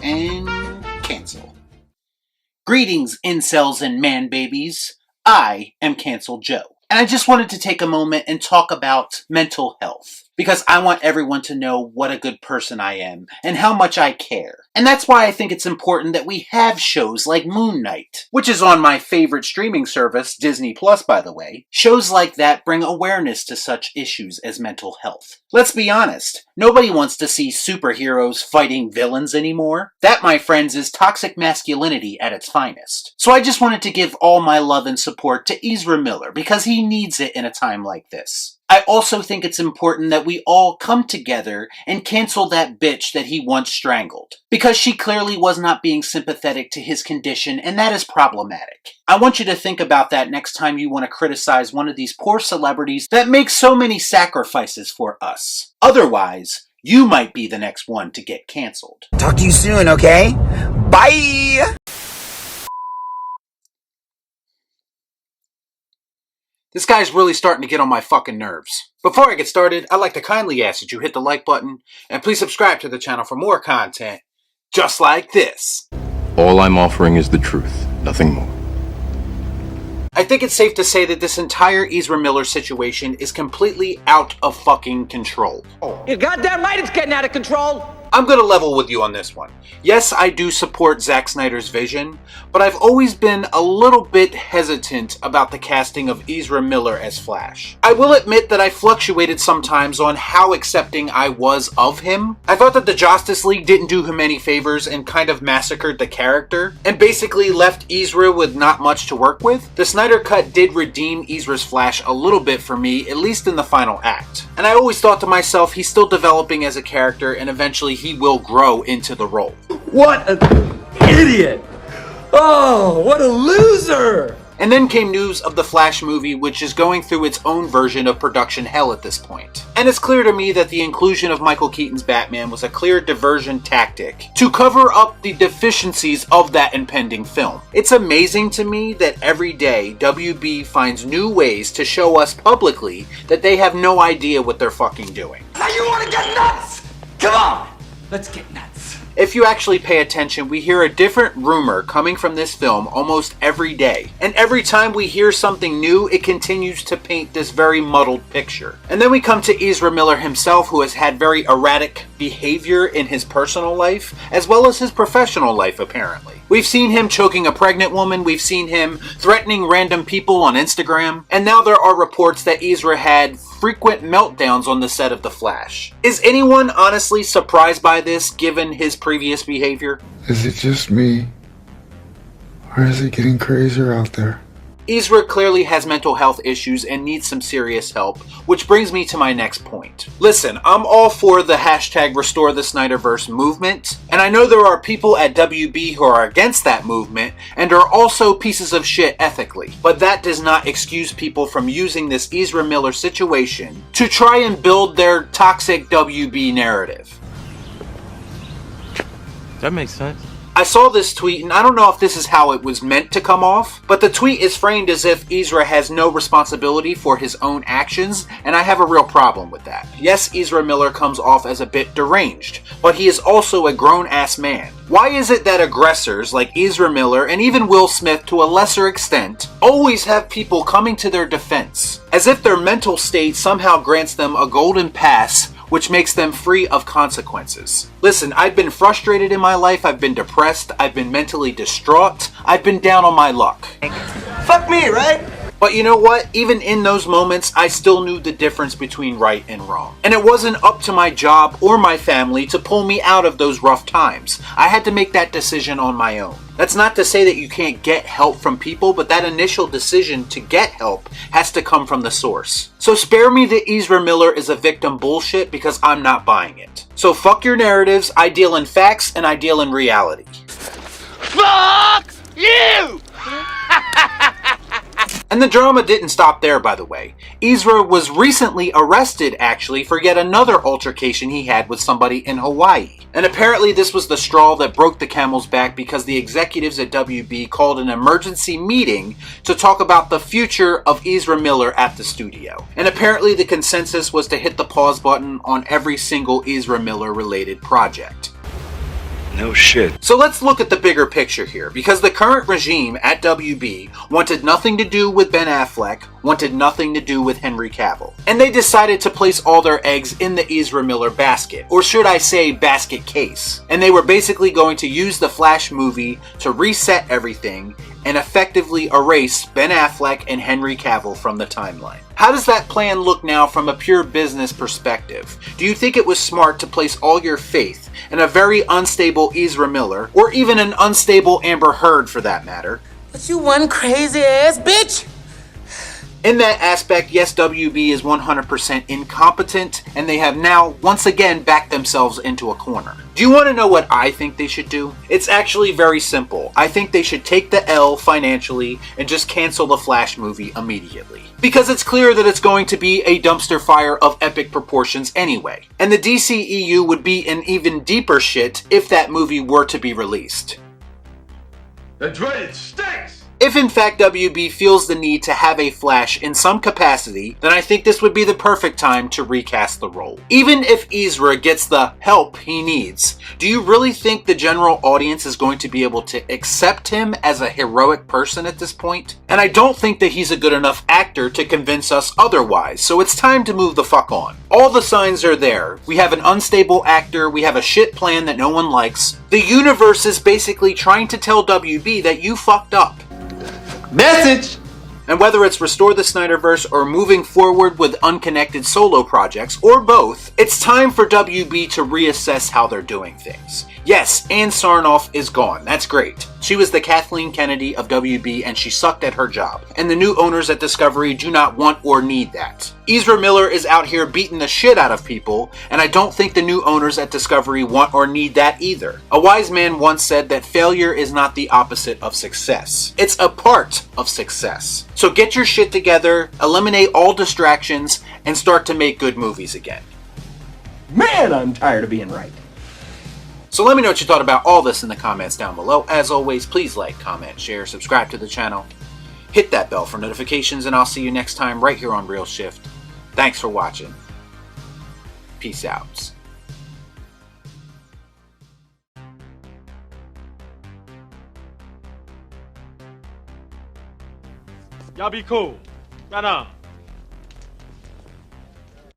And cancel. Greetings, incels and man-babies. I am Cancel Joe. And I just wanted to take a moment and talk about mental health. Because I want everyone to know what a good person I am and how much I care. And that's why I think it's important that we have shows like Moon Knight, which is on my favorite streaming service, Disney Plus, by the way. Shows like that bring awareness to such issues as mental health. Let's be honest, nobody wants to see superheroes fighting villains anymore. That, my friends, is toxic masculinity at its finest. So I just wanted to give all my love and support to Ezra Miller because he needs it in a time like this. I also think it's important that we all come together and cancel that bitch that he once strangled. Because she clearly was not being sympathetic to his condition, and that is problematic. I want you to think about that next time you want to criticize one of these poor celebrities that make so many sacrifices for us. Otherwise, you might be the next one to get canceled. Talk to you soon, okay? Bye! This guy's really starting to get on my fucking nerves. Before I get started, I'd like to kindly ask that you hit the like button and please subscribe to the channel for more content just like this. All I'm offering is the truth, nothing more. I think it's safe to say that this entire Ezra Miller situation is completely out of fucking control. You're goddamn right it's getting out of control! I'm gonna level with you on this one. Yes, I do support Zack Snyder's vision, but I've always been a little bit hesitant about the casting of Ezra Miller as Flash. I will admit that I fluctuated sometimes on how accepting I was of him. I thought that the Justice League didn't do him any favors and kind of massacred the character, and basically left Ezra with not much to work with. The Snyder Cut did redeem Ezra's Flash a little bit for me, at least in the final act. And I always thought to myself, he's still developing as a character and eventually he will grow into the role. What an idiot! Oh, what a loser! And then came news of the Flash movie, which is going through its own version of production hell at this point. And it's clear to me that the inclusion of Michael Keaton's Batman was a clear diversion tactic to cover up the deficiencies of that impending film. It's amazing to me that every day WB finds new ways to show us publicly that they have no idea what they're fucking doing. Now you wanna get nuts? Come on! Let's get nuts. If you actually pay attention, we hear a different rumor coming from this film almost every day. And every time we hear something new, it continues to paint this very muddled picture. And then we come to Ezra Miller himself, who has had very erratic behavior in his personal life, as well as his professional life, apparently. We've seen him choking a pregnant woman, we've seen him threatening random people on Instagram, and now there are reports that Ezra had frequent meltdowns on the set of The Flash. Is anyone honestly surprised by this, given his previous behavior? Is it just me? Or is it getting crazier out there? Ezra clearly has mental health issues and needs some serious help, which brings me to my next point. Listen, I'm all for the hashtag Restore the Snyderverse movement, and I know there are people at WB who are against that movement and are also pieces of shit ethically, but that does not excuse people from using this Ezra Miller situation to try and build their toxic WB narrative. That makes sense. I saw this tweet, and I don't know if this is how it was meant to come off, but the tweet is framed as if Ezra has no responsibility for his own actions, and I have a real problem with that. Yes, Ezra Miller comes off as a bit deranged, but he is also a grown-ass man. Why is it that aggressors like Ezra Miller, and even Will Smith to a lesser extent, always have people coming to their defense, as if their mental state somehow grants them a golden pass which makes them free of consequences? Listen, I've been frustrated in my life, I've been depressed, I've been mentally distraught, I've been down on my luck. Fuck me, right? But you know what? Even in those moments, I still knew the difference between right and wrong. And it wasn't up to my job or my family to pull me out of those rough times. I had to make that decision on my own. That's not to say that you can't get help from people, but that initial decision to get help has to come from the source. So spare me the Ezra Miller is a victim bullshit, because I'm not buying it. So fuck your narratives, I deal in facts and I deal in reality. Fuck you! And the drama didn't stop there, by the way. Ezra was recently arrested, actually, for yet another altercation he had with somebody in Hawaii. And apparently this was the straw that broke the camel's back because the executives at WB called an emergency meeting to talk about the future of Ezra Miller at the studio. And apparently the consensus was to hit the pause button on every single Ezra Miller related project. No shit. So let's look at the bigger picture here, because the current regime at WB wanted nothing to do with Ben Affleck, wanted nothing to do with Henry Cavill. And they decided to place all their eggs in the Ezra Miller basket, or should I say basket case. And they were basically going to use the Flash movie to reset everything and effectively erase Ben Affleck and Henry Cavill from the timeline. How does that plan look now from a pure business perspective? Do you think it was smart to place all your faith in a very unstable Ezra Miller, or even an unstable Amber Heard for that matter? But you one crazy ass bitch! In that aspect, yes, WB is 100% incompetent, and they have now once again backed themselves into a corner. Do you want to know what I think they should do? It's actually very simple. I think they should take the L financially and just cancel the Flash movie immediately. Because it's clear that it's going to be a dumpster fire of epic proportions anyway. And the DCEU would be in even deeper shit if that movie were to be released. That's right, it stinks! If in fact WB feels the need to have a Flash in some capacity, then I think this would be the perfect time to recast the role. Even if Ezra gets the help he needs, do you really think the general audience is going to be able to accept him as a heroic person at this point? And I don't think that he's a good enough actor to convince us otherwise, so it's time to move the fuck on. All the signs are there. We have an unstable actor, we have a shit plan that no one likes. The universe is basically trying to tell WB that you fucked up. Message! And whether it's restore the Snyderverse or moving forward with unconnected solo projects, or both, it's time for WB to reassess how they're doing things. Yes, Ann Sarnoff is gone. That's great. She was the Kathleen Kennedy of WB and she sucked at her job. And the new owners at Discovery do not want or need that. Ezra Miller is out here beating the shit out of people, and I don't think the new owners at Discovery want or need that either. A wise man once said that failure is not the opposite of success. It's a part of success. So get your shit together, eliminate all distractions, and start to make good movies again. Man, I'm tired of being right. So let me know what you thought about all this in the comments down below. As always, please like, comment, share, subscribe to the channel. Hit that bell for notifications, and I'll see you next time right here on Real Shift. Thanks for watching. Peace out. Y'all be cool. Right on.